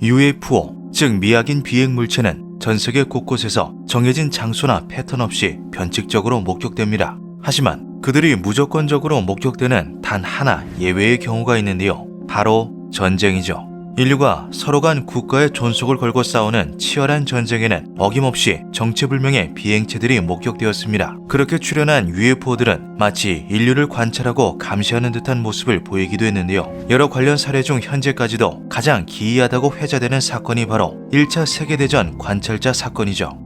UFO, 즉 미확인 비행 물체는 전 세계 곳곳에서 정해진 장소나 패턴 없이 변칙적으로 목격됩니다. 하지만 그들이 무조건적으로 목격되는 단 하나 예외의 경우가 있는데요. 바로 전쟁이죠. 인류가 서로 간 국가의 존속을 걸고 싸우는 치열한 전쟁에는 어김없이 정체불명의 비행체들이 목격되었습니다. 그렇게 출현한 UFO들은 마치 인류를 관찰하고 감시하는 듯한 모습을 보이기도 했는데요. 여러 관련 사례 중 현재까지도 가장 기이하다고 회자되는 사건이 바로 1차 세계대전 관찰자 사건이죠.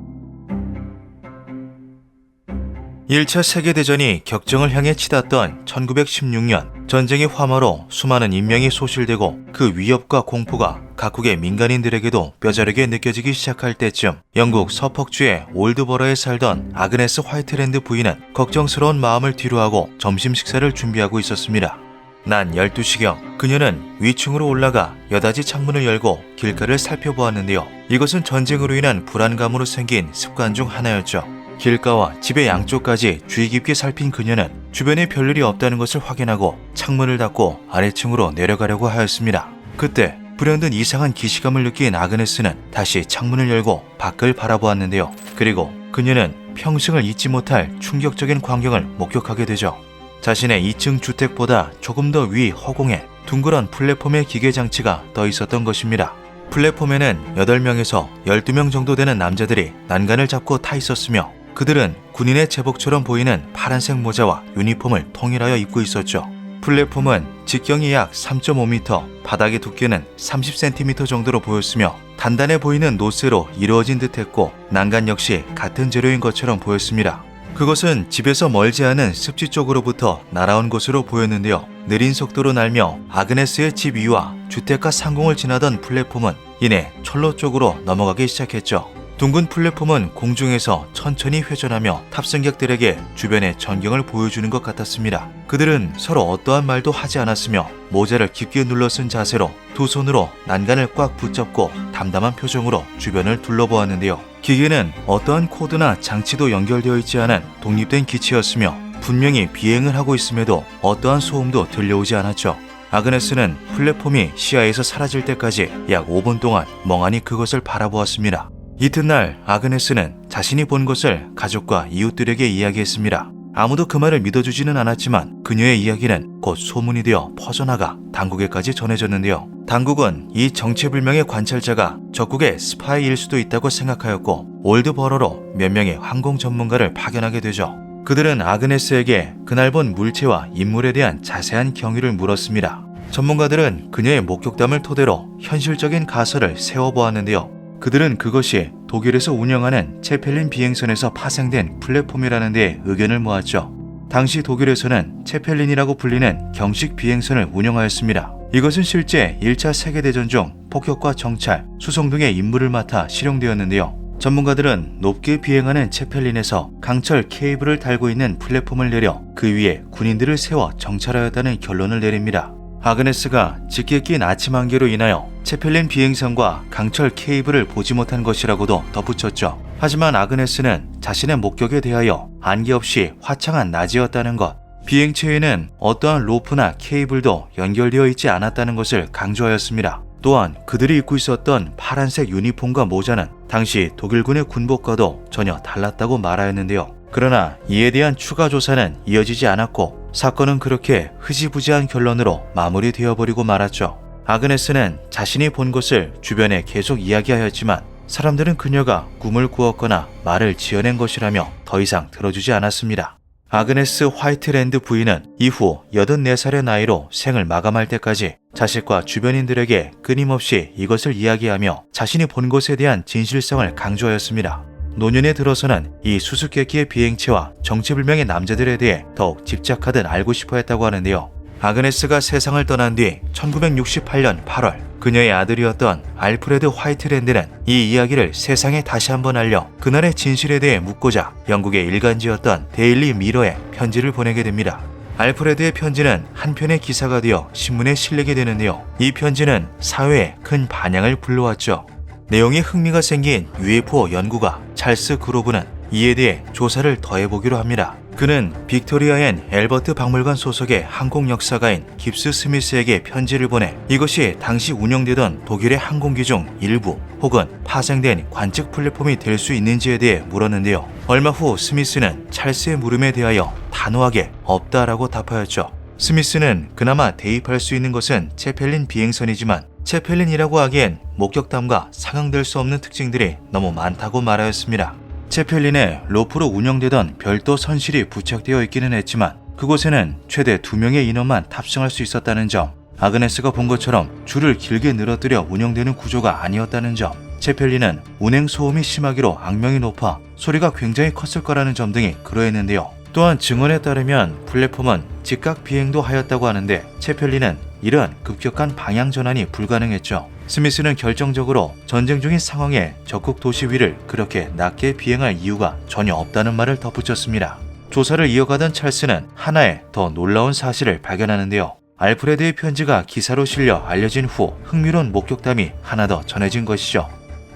1차 세계대전이 격정을 향해 치닫던 1916년, 전쟁의 화마로 수많은 인명이 소실되고 그 위협과 공포가 각국의 민간인들에게도 뼈저리게 느껴지기 시작할 때쯤 영국 서퍽주의 올드버러에 살던 아그네스 화이트랜드 부인은 걱정스러운 마음을 뒤로하고 점심 식사를 준비하고 있었습니다. 난 12시경 그녀는 위층으로 올라가 여닫이 창문을 열고 길가를 살펴보았는데요. 이것은 전쟁으로 인한 불안감으로 생긴 습관 중 하나였죠. 길가와 집의 양쪽까지 주의 깊게 살핀 그녀는 주변에 별일이 없다는 것을 확인하고 창문을 닫고 아래층으로 내려가려고 하였습니다. 그때 불현듯 이상한 기시감을 느낀 아그네스는 다시 창문을 열고 밖을 바라보았는데요. 그리고 그녀는 평생을 잊지 못할 충격적인 광경을 목격하게 되죠. 자신의 2층 주택보다 조금 더 위 허공에 둥그런 플랫폼의 기계장치가 떠 있었던 것입니다. 플랫폼에는 8명에서 12명 정도 되는 남자들이 난간을 잡고 타 있었으며 그들은 군인의 제복처럼 보이는 파란색 모자와 유니폼을 통일하여 입고 있었죠. 플랫폼은 직경이 약 3.5m, 바닥의 두께는 30cm 정도로 보였으며 단단해 보이는 노쇠로 이루어진 듯했고 난간 역시 같은 재료인 것처럼 보였습니다. 그것은 집에서 멀지 않은 습지 쪽으로부터 날아온 것으로 보였는데요. 느린 속도로 날며 아그네스의 집 위와 주택가 상공을 지나던 플랫폼은 이내 철로 쪽으로 넘어가기 시작했죠. 둥근 플랫폼은 공중에서 천천히 회전하며 탑승객들에게 주변의 전경을 보여주는 것 같았습니다. 그들은 서로 어떠한 말도 하지 않았으며 모자를 깊게 눌러 쓴 자세로 두 손으로 난간을 꽉 붙잡고 담담한 표정으로 주변을 둘러보았는데요. 기계는 어떠한 코드나 장치도 연결되어 있지 않은 독립된 기체였으며 분명히 비행을 하고 있음에도 어떠한 소음도 들려오지 않았죠. 아그네스는 플랫폼이 시야에서 사라질 때까지 약 5분 동안 멍하니 그것을 바라보았습니다. 이튿날 아그네스는 자신이 본 것을 가족과 이웃들에게 이야기했습니다. 아무도 그 말을 믿어주지는 않았지만 그녀의 이야기는 곧 소문이 되어 퍼져나가 당국에까지 전해졌는데요. 당국은 이 정체불명의 관찰자가 적국의 스파이일 수도 있다고 생각하였고 올드버러로 몇 명의 항공 전문가를 파견하게 되죠. 그들은 아그네스에게 그날 본 물체와 인물에 대한 자세한 경위를 물었습니다. 전문가들은 그녀의 목격담을 토대로 현실적인 가설을 세워보았는데요. 그들은 그것이 독일에서 운영하는 체펠린 비행선에서 파생된 플랫폼이라는 데 의견을 모았죠. 당시 독일에서는 체펠린이라고 불리는 경식 비행선을 운영하였습니다. 이것은 실제 1차 세계대전 중 폭격과 정찰, 수송 등의 임무를 맡아 실용되었는데요. 전문가들은 높게 비행하는 체펠린에서 강철 케이블을 달고 있는 플랫폼을 내려 그 위에 군인들을 세워 정찰하였다는 결론을 내립니다. 아그네스가 짙게 낀 아침 안개로 인하여 체펠린 비행선과 강철 케이블을 보지 못한 것이라고도 덧붙였죠. 하지만 아그네스는 자신의 목격에 대하여 안개 없이 화창한 낮이었다는 것, 비행체에는 어떠한 로프나 케이블도 연결되어 있지 않았다는 것을 강조하였습니다. 또한 그들이 입고 있었던 파란색 유니폼과 모자는 당시 독일군의 군복과도 전혀 달랐다고 말하였는데요. 그러나 이에 대한 추가 조사는 이어지지 않았고 사건은 그렇게 흐지부지한 결론으로 마무리되어버리고 말았죠. 아그네스는 자신이 본 것을 주변에 계속 이야기하였지만 사람들은 그녀가 꿈을 꾸었거나 말을 지어낸 것이라며 더 이상 들어주지 않았습니다. 아그네스 화이트랜드 부인은 이후 84살의 나이로 생을 마감할 때까지 자식과 주변인들에게 끊임없이 이것을 이야기하며 자신이 본 것에 대한 진실성을 강조하였습니다. 노년에 들어서는 이 수수께끼의 비행체와 정체불명의 남자들에 대해 더욱 집착하듯 알고 싶어 했다고 하는데요. 아그네스가 세상을 떠난 뒤 1968년 8월 그녀의 아들이었던 알프레드 화이트랜드는 이 이야기를 세상에 다시 한번 알려 그날의 진실에 대해 묻고자 영국의 일간지였던 데일리 미러에 편지를 보내게 됩니다. 알프레드의 편지는 한 편의 기사가 되어 신문에 실리게 되는데요. 이 편지는 사회에 큰 반향을 불러왔죠. 내용에 흥미가 생긴 UFO 연구가 찰스 그로브는 이에 대해 조사를 더해보기로 합니다. 그는 빅토리아 앤 앨버트 박물관 소속의 항공 역사가인 깁스 스미스에게 편지를 보내 이것이 당시 운영되던 독일의 항공기 중 일부 혹은 파생된 관측 플랫폼이 될 수 있는지에 대해 물었는데요. 얼마 후 스미스는 찰스의 물음에 대하여 단호하게 없다라고 답하였죠. 스미스는 그나마 대입할 수 있는 것은 체펠린 비행선이지만 체펠린이라고 하기엔 목격담과 상응될 수 없는 특징들이 너무 많다고 말하였습니다. 체펠린에 로프로 운영되던 별도 선실이 부착되어 있기는 했지만 그곳에는 최대 2명의 인원만 탑승할 수 있었다는 점, 아그네스가 본 것처럼 줄을 길게 늘어뜨려 운영되는 구조가 아니었다는 점, 체펠린은 운행 소음이 심하기로 악명이 높아 소리가 굉장히 컸을 거라는 점 등이 그러했는데요. 또한 증언에 따르면 플랫폼은 직각 비행도 하였다고 하는데 체펠린은 이러한 급격한 방향 전환이 불가능했죠. 스미스는 결정적으로 전쟁 중인 상황에 적국 도시 위를 그렇게 낮게 비행할 이유가 전혀 없다는 말을 덧붙였습니다. 조사를 이어가던 찰스는 하나의 더 놀라운 사실을 발견하는데요. 알프레드의 편지가 기사로 실려 알려진 후 흥미로운 목격담이 하나 더 전해진 것이죠.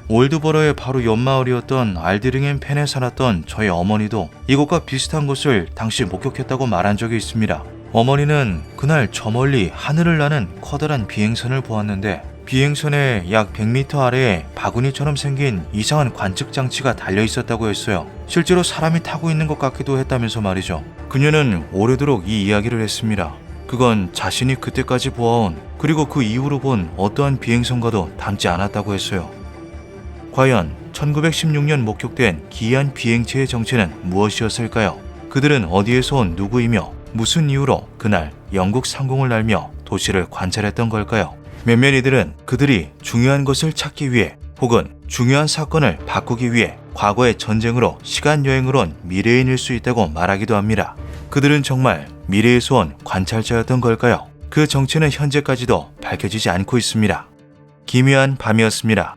올드버러의 바로 옆마을이었던 알드링햄 펜에 살았던 저의 어머니도 이곳과 비슷한 곳을 당시 목격했다고 말한 적이 있습니다. 어머니는 그날 저 멀리 하늘을 나는 커다란 비행선을 보았는데 비행선의 약 100m 아래에 바구니처럼 생긴 이상한 관측 장치가 달려 있었다고 했어요. 실제로 사람이 타고 있는 것 같기도 했다면서 말이죠. 그녀는 오래도록 이 이야기를 했습니다. 그건 자신이 그때까지 보아온 그리고 그 이후로 본 어떠한 비행선과도 닮지 않았다고 했어요. 과연 1916년 목격된 기이한 비행체의 정체는 무엇이었을까요? 그들은 어디에서 온 누구이며 무슨 이유로 그날 영국 상공을 날며 도시를 관찰했던 걸까요? 몇몇 이들은 그들이 중요한 것을 찾기 위해 혹은 중요한 사건을 바꾸기 위해 과거의 전쟁으로 시간여행을 온 미래인일 수 있다고 말하기도 합니다. 그들은 정말 미래에서 온 관찰자였던 걸까요? 그 정체는 현재까지도 밝혀지지 않고 있습니다. 기묘한 밤이었습니다.